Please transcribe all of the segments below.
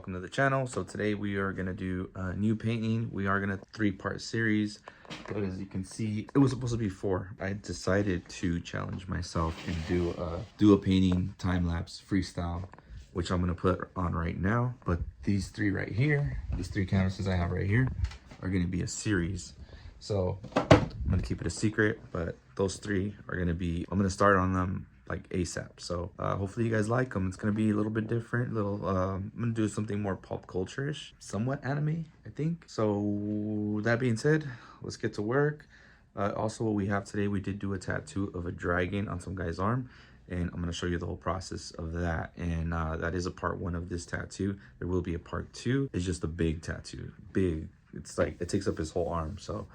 welcome to the channel. So today we are going to do a new painting. We are going to 3-part series, but as you can see, it was supposed to be 4. I decided to challenge myself and do a painting time-lapse freestyle, which I'm going to put on right now. But these 3 right here, these 3 canvases I have right here, are going to be a series. So I'm going to keep it a secret, but those 3 are going to be, I'm going to start on them like ASAP. So hopefully you guys like them. It's gonna be a little bit different. I'm gonna do something more pop culture-ish, somewhat anime, I think. So that being said, let's get to work. Also, what we have today, we did do a tattoo of a dragon on some guy's arm, and I'm gonna show you the whole process of that. And that is a part 1 of this tattoo. There will be a part 2. It's just a big tattoo, big. It's like it takes up his whole arm. So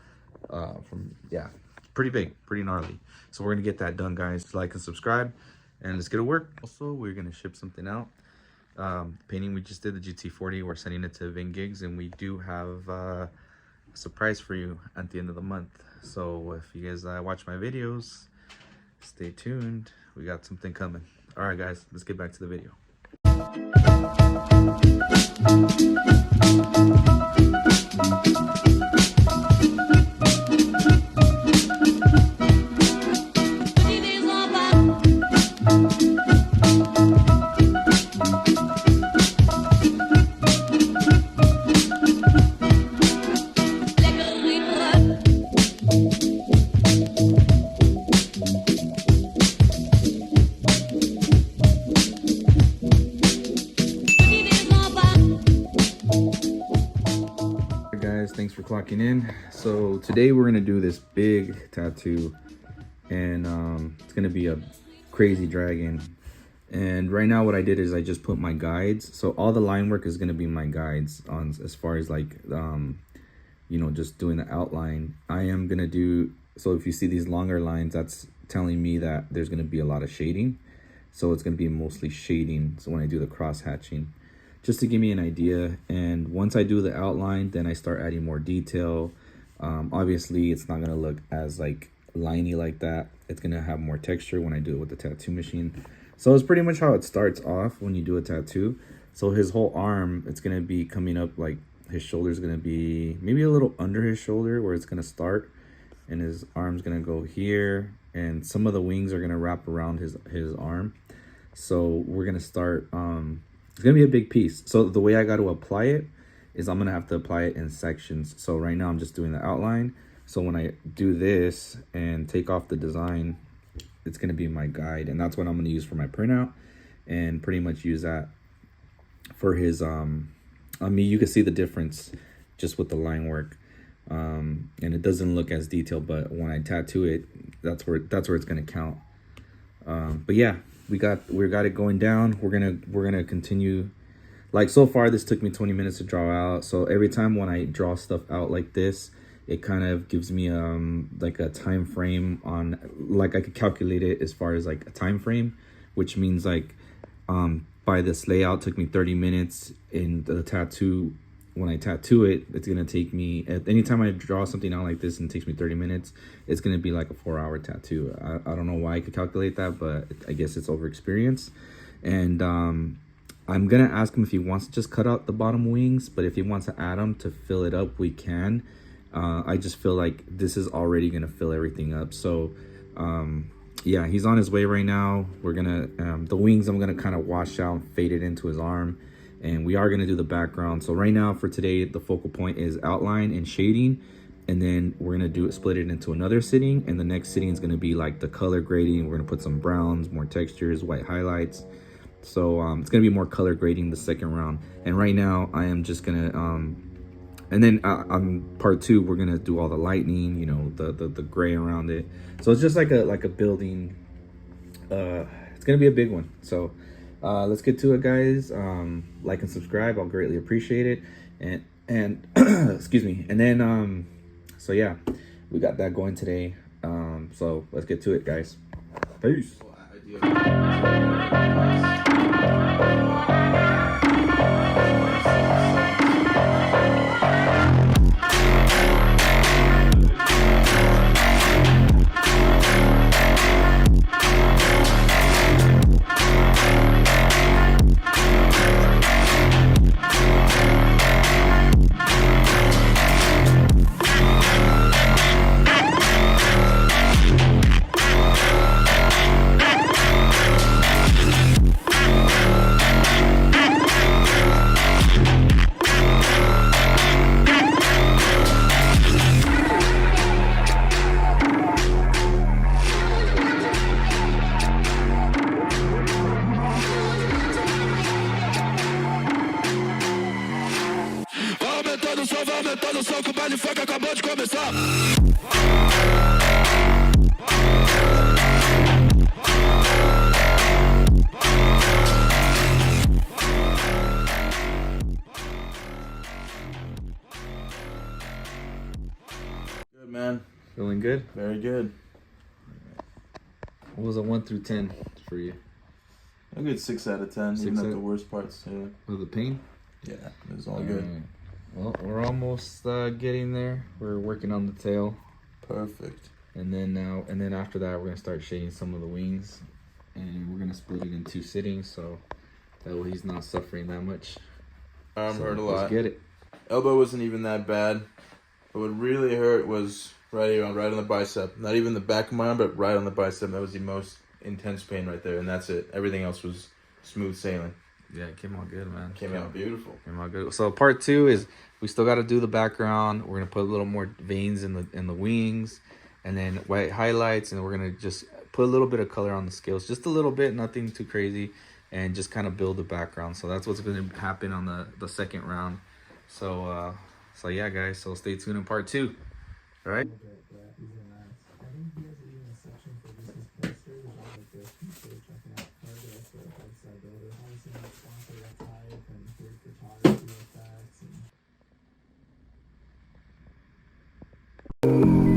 pretty big, pretty gnarly. So we're gonna get that done, guys. Like and subscribe, and let's get to work. Also, we're gonna ship something out. Painting we just did, the GT40, we're sending it to Vin Gigs, and we do have a surprise for you at the end of the month. So if you guys watch my videos, stay tuned. We got something coming. All right, guys, let's get back to the video. Thanks for clocking in. So today we're gonna do this big tattoo, and it's gonna be a crazy dragon. And right now what I did is I just put my guides, so all the line work is gonna be my guides on as far as like you know, just doing the outline. I am gonna do, so if you see these longer lines, that's telling me that there's gonna be a lot of shading, so it's gonna be mostly shading. So when I do the cross hatching, just to give me an idea. And once I do the outline, then I start adding more detail. Obviously it's not gonna look as like liney like that. It's gonna have more texture when I do it with the tattoo machine. So it's pretty much how it starts off when you do a tattoo. So his whole arm, it's gonna be coming up, like his shoulder's gonna be maybe a little under his shoulder where it's gonna start, and his arm's gonna go here, and some of the wings are gonna wrap around his arm. So we're gonna start, it's gonna be a big piece. So the way I got to apply it is I'm gonna have to apply it in sections. So right now I'm just doing the outline. So when I do this and take off the design, it's gonna be my guide, and that's what I'm gonna use for my printout, and pretty much use that for his I mean, you can see the difference just with the line work, and it doesn't look as detailed, but when I tattoo it, that's where it's gonna count. But yeah, we got it going down. We're gonna continue. Like, so far this took me 20 minutes to draw out. So every time when I draw stuff out like this, it kind of gives me like a time frame on, like I could calculate it as far as like a time frame, which means like by this layout took me 30 minutes. In the tattoo, when I tattoo it, it's gonna take me, at any time I draw something out like this and it takes me 30 minutes, it's gonna be like a 4-hour tattoo. I don't know why I could calculate that, but I guess it's over experience. And I'm gonna ask him if he wants to just cut out the bottom wings, but if he wants to add them to fill it up, we can. I just feel like this is already gonna fill everything up. So yeah, he's on his way right now. We're gonna the wings, I'm gonna kind of wash out and fade it into his arm, and we are gonna do the background. So right now for today, the focal point is outline and shading, and then we're gonna split it into another sitting, and the next sitting is gonna be like the color grading. We're gonna put some browns, more textures, white highlights. So it's gonna be more color grading the second round. And right now I am just gonna and then on part 2, we're gonna do all the lightning, you know, the gray around it. So it's just like a building. It's gonna be a big one. So let's get to it, guys. Like and subscribe, I'll greatly appreciate it. And excuse me. And then so yeah, we got that going today. So let's get to it, guys. Peace. What's up? Good, man. Feeling good? Very good. What was a 1 through 10 for you? A good 6 out of 10, even at the worst parts. Yeah. With the pain? Yeah, it was all good. Right. Well, we're almost getting there. We're working on the tail, Perfect. and then after that, we're gonna start shading some of the wings, and we're gonna split it in 2 sittings, so that way he's not suffering that much. Arm hurt a lot. Let's get it. Elbow wasn't even that bad. But what really hurt was right here, right on the bicep. Not even the back of my arm, but right on the bicep. That was the most intense pain right there, and that's it. Everything else was smooth sailing. Yeah, it came out good, man. Came out beautiful. Came out good. So part 2 is we still got to do the background. We're gonna put a little more veins in the wings, and then white highlights, and we're gonna just put a little bit of color on the scales, just a little bit, nothing too crazy, and just kind of build the background. So that's what's gonna happen on the second round. So so yeah, guys. So stay tuned in part 2. All right. Photography effects and